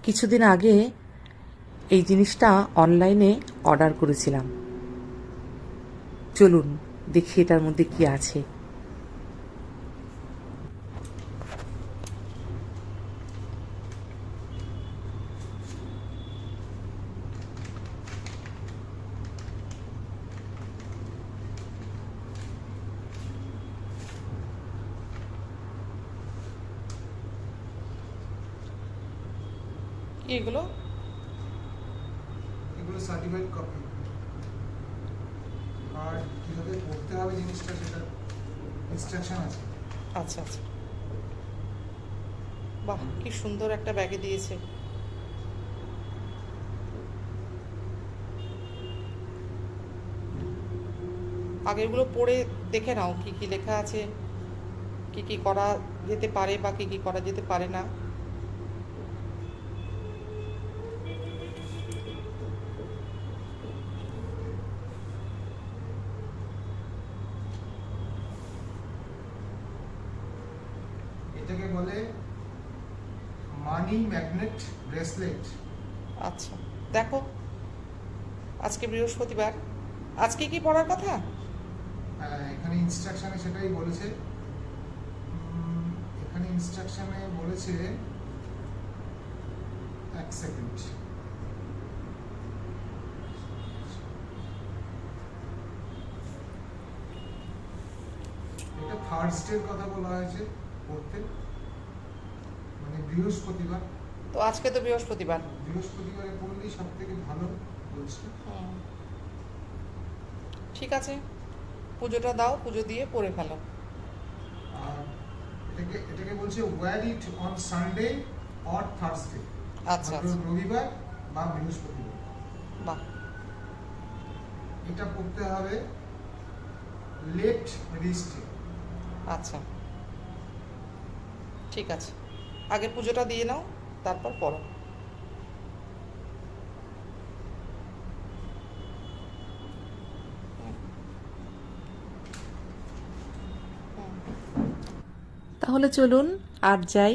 কিছুদিন আগে এই জিনিসটা অনলাইনে অর্ডার করেছিলাম। চলুন দেখি এটার মধ্যে কি আছে। এগুলো এগুলো সার্টিফাইড কপি। আর কিভাবে করতে হবে জিনিসটা সেটা ইনস্ট্রাকশন আছে। আচ্ছা আচ্ছা, বাহ কি সুন্দর একটা ব্যাগে দিয়েছে। আগেরগুলো পড়ে দেখে নাও কি কি লেখা আছে, কি কি করা যেতে পারে বা কি কি করা যেতে পারে না। এটাকে বলে মানি ম্যাগনেট ব্রেসলেট। আচ্ছা, দেখো আজকে বৃহস্পতিবার, আজকে কি পড়ার কথা? এখানে ইনস্ট্রাকশনে সেটাই বলেছে। এখানে ইনস্ট্রাকশনে বলেছে, এক সেকেন্ড, এটা থার্সডের কথা বলা হয়েছে পড়তে, মানে বৃহস্পতিবার। তো আজকে তো বৃহস্পতিবার। বৃহস্পতিবারে পড়লেই সব থেকে ভালো বলছে। ঠিক আছে, পুজোটা দাও, পুজো দিয়ে পড়ে ফেলো। আর এটাকে বলছে wear it on Sunday or Thursday. আচ্ছা আচ্ছা, রবিবার বা বৃহস্পতিবার। বাহ, এটা পড়তে হবে লেট রিস্টে। আচ্ছা ঠিক আছে, আগে পুজোটা দিয়ে নাও তারপর পড়ো। তাহলে চলুন আর যাই।